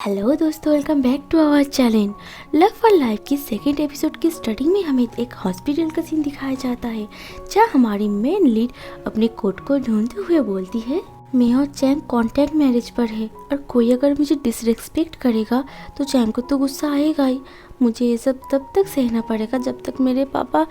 Hello दोस्तों, welcome back to our channel. Love for life की second episode की starting में हमें एक हॉस्पिटल का सीन दिखाया जाता है, जहाँ हमारी मेन लीड अपने कोट को ढूंढते हुए बोलती है, मैं और चैंग कॉन्टैक्ट मैरिज पर है और कोई अगर मुझे डिसरिस्पेक्ट करेगा तो चैंग को तो गुस्सा आएगा ही। मुझे ये सब तब तक सहना पड़ेगा जब तक मेरे पापा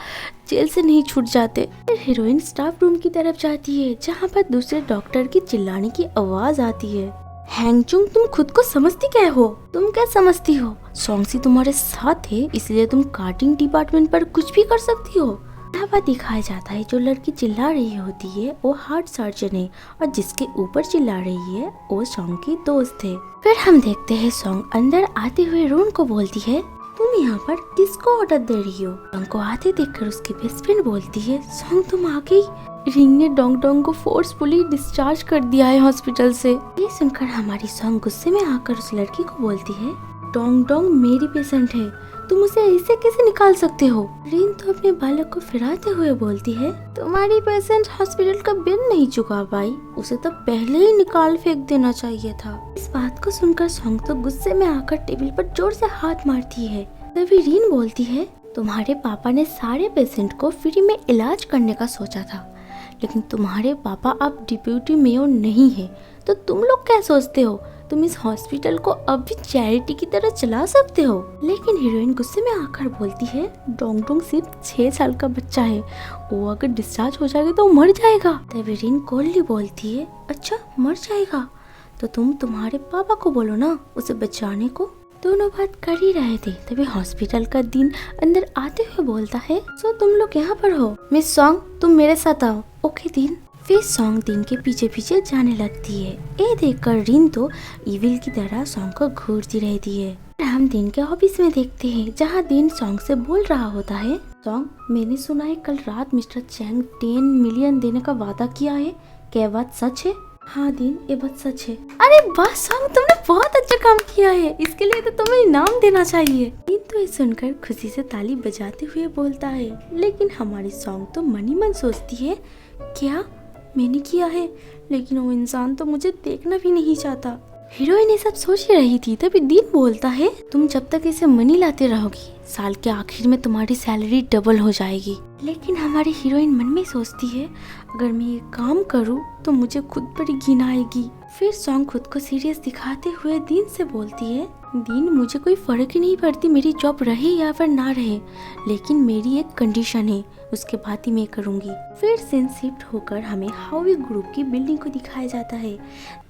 जेल से नहीं छूट जाते। फिर हीरोइन स्टाफ रूम की तरफ जाती है, जहाँ पर दूसरे डॉक्टर की चिल्लाने की आवाज आती है। हैंगचुंग, तुम खुद को समझती क्या हो? तुम क्या समझती हो? सॉन्गसी तुम्हारे साथ है इसलिए तुम कार्टिंग डिपार्टमेंट पर कुछ भी कर सकती हो। ढाबा दिखाया जाता है, जो लड़की चिल्ला रही होती है वो हार्ट सर्जन है और जिसके ऊपर चिल्ला रही है वो सॉन्ग की दोस्त है। फिर हम देखते हैं सॉन्ग अंदर आते हुए रोन को बोलती है, तुम यहाँ पर किसको ऑर्डर दे रही हो? सॉन्ग को आते देखकर उसकी बेस्ट फ्रेंड बोलती है, सॉन्ग तुम आ गई। रिंग ने डोंग डोंग को फोर्सफुली डिस्चार्ज कर दिया है हॉस्पिटल से। ये सुनकर हमारी सॉन्ग गुस्से में आकर उस लड़की को बोलती है, डोंग डोंग मेरी पेशेंट है, तुम उसे ऐसे कैसे निकाल सकते हो? रिन तो अपने बालक को फिराते हुए बोलती है, तुम्हारी पेशेंट हॉस्पिटल का बिल नहीं चुका पाई, उसे तो पहले ही निकाल फेंक देना चाहिए था। इस बात को सुनकर सॉन्ग तो गुस्से में आकर टेबल पर जोर से हाथ मारती है। तभी रिन बोलती है, तुम्हारे पापा ने सारे पेशेंट को फ्री में इलाज करने का सोचा था, लेकिन तुम्हारे पापा अब डिप्यूटी मेयर नहीं है, तो तुम लोग क्या सोचते हो तुम इस हॉस्पिटल को अब भी चैरिटी की तरह चला सकते हो? लेकिन हीरोइन गुस्से में आकर बोलती है, डोंग डोंग सिर्फ 6 साल का बच्चा है, वो अगर डिस्चार्ज हो जाएगा तो मर जाएगा। तभी रिन कोल्डली बोलती है, अच्छा मर जाएगा तो तुम तुम्हारे पापा को बोलो ना उसे बचाने को। दोनों बात कर ही रहे थे, तभी हॉस्पिटल का दिन अंदर आते हुए बोलता है, सो तुम लोग यहाँ पर हो, मिस सॉन्ग तुम मेरे साथ आओ। ओके दिन। फिर सॉन्ग दिन के पीछे पीछे जाने लगती है। ये देखकर रिन तो इविल की तरह सॉन्ग को घूरती रहती है। हम दिन के ऑफिस में देखते हैं, जहाँ दिन सॉन्ग से बोल रहा होता है, सॉन्ग मैंने सुना है कल रात मिस्टर चैंग 10 मिलियन देने का वादा किया है, क्या बात सच है? हाँ दिन, ये बात सच है। अरे वाह सॉन्ग, तुमने बहुत अच्छा काम किया है, इसके लिए तो तुम्हें इनाम देना चाहिए। दिन तो ये सुनकर खुशी से ताली बजाते हुए बोलता है, लेकिन हमारी सॉन्ग तो मन ही मन सोचती है, क्या मैंने किया है? लेकिन वो इंसान तो मुझे देखना भी नहीं चाहता। हीरोइन ये सब सोच ही रही थी, तभी दिन बोलता है, तुम जब तक इसे मनी लाते रहोगी साल के आखिर में तुम्हारी सैलरी डबल हो जाएगी। लेकिन हमारी हीरोइन मन में सोचती है, अगर मैं ये काम करूँ तो मुझे खुद पर घिन आएगी। फिर सॉन्ग खुद को सीरियस दिखाते हुए दिन से बोलती है, दिन मुझे कोई फर्क ही नहीं पड़ती मेरी जॉब रहे या फिर ना रहे, लेकिन मेरी एक कंडीशन है, उसके बाद ही मैं करूंगी। फिर सीन शिफ्ट होकर हमें हावी ग्रुप की बिल्डिंग को दिखाया जाता है,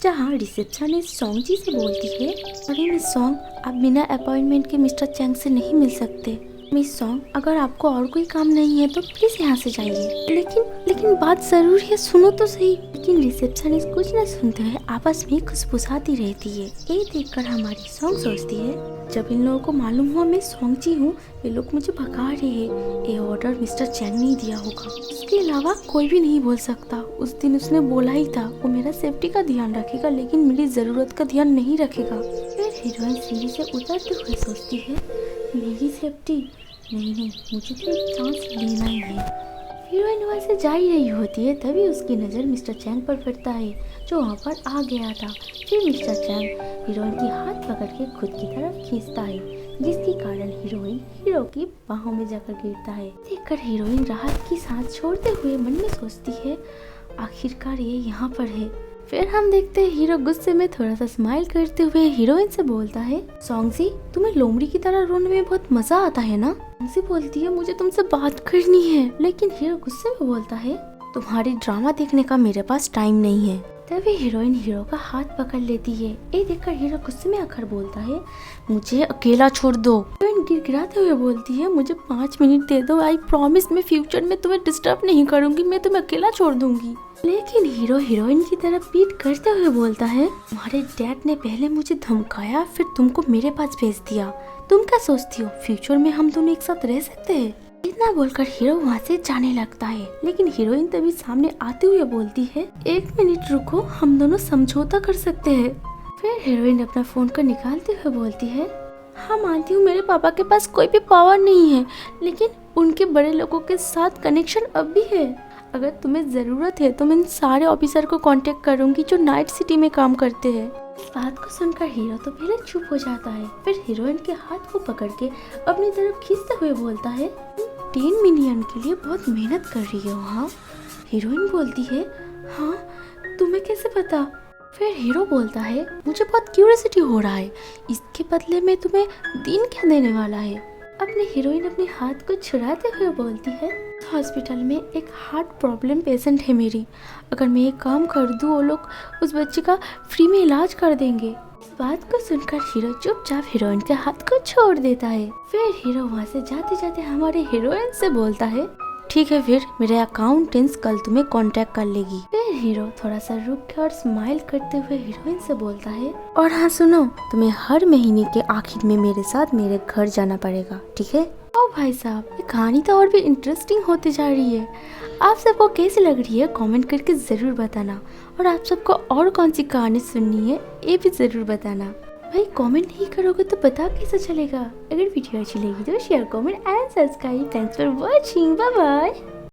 जहाँ रिसेप्शनिस्ट सॉन्ग जी से बोलती है, अरे मिस सॉन्ग आप बिना अपॉइंटमेंट के मिस्टर चैंग से नहीं मिल सकते। मिस सॉन्ग अगर आपको और कोई काम नहीं है तो प्लीज यहाँ से जाइए। लेकिन बात जरूरी है, सुनो तो सही। लेकिन रिसेप्शनिस्ट कुछ न सुनते हुए आपस में खुशफुसाती रहती है। ये देखकर हमारी सॉन्ग सोचती है, जब इन लोगों को मालूम हुआ मैं सॉन्ग जी हूँ, ये लोग मुझे भगा रहे हैं, ये ऑर्डर मिस्टर चैंग ने दिया होगा, उसके अलावा कोई भी नहीं बोल सकता। उस दिन उसने बोला ही था वो मेरा सेफ्टी का ध्यान रखेगा, लेकिन मेरी जरूरत का ध्यान नहीं रखेगा। फिर हीरोइन सीढ़ी से उतरते हुए सोचती है, मेरी सेफ्टी नहीं, मुझे तो एक चांस लेना ही है। हीरोइन वहाँ से जा ही रही होती है, तभी उसकी नज़र मिस्टर चैंग पर पड़ता है, जो वहाँ पर आ गया था। फिर मिस्टर चैंग हीरोइन की हाथ पकड़ के खुद की तरफ खींचता है, जिसके कारण हीरोइन हीरो की बाहों में जाकर गिरता है। देखकर हीरोइन राहत की सांस छोड़ते हुए मन में सोचती है, आखिरकार ये यहाँ पर है। फिर हम देखते हैं हीरो गुस्से में थोड़ा सा स्माइल करते हुए हीरोइन से बोलता है, सॉन्गजी तुम्हें लोमड़ी की तरह रोने में बहुत मजा आता है ना? सॉन्गजी बोलती है, मुझे तुमसे बात करनी है। लेकिन हीरो गुस्से में बोलता है, तुम्हारी ड्रामा देखने का मेरे पास टाइम नहीं है। तभी हीरोइन हीरो का हाथ पकड़ लेती है। ये देखकर हीरो गुस्से में आकर बोलता है, मुझे अकेला छोड़ दो। हीरोइन गिड़गिड़ाते हुए बोलती है, मुझे 5 मिनट दे दो, आई प्रॉमिस मैं फ्यूचर में तुम्हें डिस्टर्ब नहीं करूंगी, मैं तुम्हें अकेला छोड़ दूंगी। लेकिन हीरो हीरोइन की तरफ पीट करते हुए बोलता है, तुम्हारे डैड ने पहले मुझे धमकाया, फिर तुमको मेरे पास भेज दिया, तुम क्या सोचती हो फ्यूचर में हम दोनों एक साथ रह सकते हैं? इतना बोलकर हीरो वहाँ से जाने लगता है। लेकिन हीरोइन तभी सामने आते हुए बोलती है, 1 मिनट रुको, हम दोनों समझौता कर सकते हैं। फिर हीरोइन अपना फोन को निकालते हुए बोलती है, हाँ मानती हूँ मेरे पापा के पास कोई भी पावर नहीं है, लेकिन उनके बड़े लोगों के साथ कनेक्शन अब भी है। अगर तुम्हें ज़रूरत है तो मैं इन सारे ऑफिसर को कांटेक्ट करूंगी जो नाइट सिटी में काम करते हैं। इस बात को सुनकर हीरो तो पहले चुप हो जाता है, फिर हीरोइन के हाथ को पकड़ के अपनी तरफ खींचते हुए बोलता है 10 मिलियन के लिए बहुत मेहनत कर रही हो। हाँ, हीरोइन बोलती है हाँ, तुम्हें कैसे पता? फिर हीरो बोलता है मुझे बहुत क्यूरियोसिटी हो रहा है, इसके बदले में तुम्हें दिन क्या देने वाला है? अपनी हीरोइन अपने हाथ को छुड़ाते हुए बोलती है हॉस्पिटल में एक हार्ट प्रॉब्लम पेशेंट है मेरी, अगर मैं एक काम कर दूँ वो लोग उस बच्चे का फ्री में इलाज कर देंगे। इस बात को सुनकर हीरो चुपचाप हीरोइन के हाथ को छोड़ देता है। फिर हीरो वहाँ से जाते जाते हमारे हीरोइन से बोलता है ठीक है, फिर मेरे अकाउंटेंट्स कल तुम्हें कांटेक्ट कर लेगी। फिर हीरो थोड़ा सा रुक के और स्माइल करते हुए हीरोइन से बोलता है और हाँ सुनो, तुम्हें हर महीने के आखिर में मेरे साथ मेरे घर जाना पड़ेगा, ठीक है? ओ भाई साहब, ये कहानी तो और भी इंटरेस्टिंग होती जा रही है। आप सबको कैसी लग रही है कमेंट करके ज़रूर बताना, और आप सबको और कौन सी कहानी सुननी है ये भी ज़रूर बताना। भाई कमेंट नहीं करोगे तो पता कैसे चलेगा? अगर वीडियो अच्छी लगी तो share, comment and subscribe. Thanks for watching, bye bye.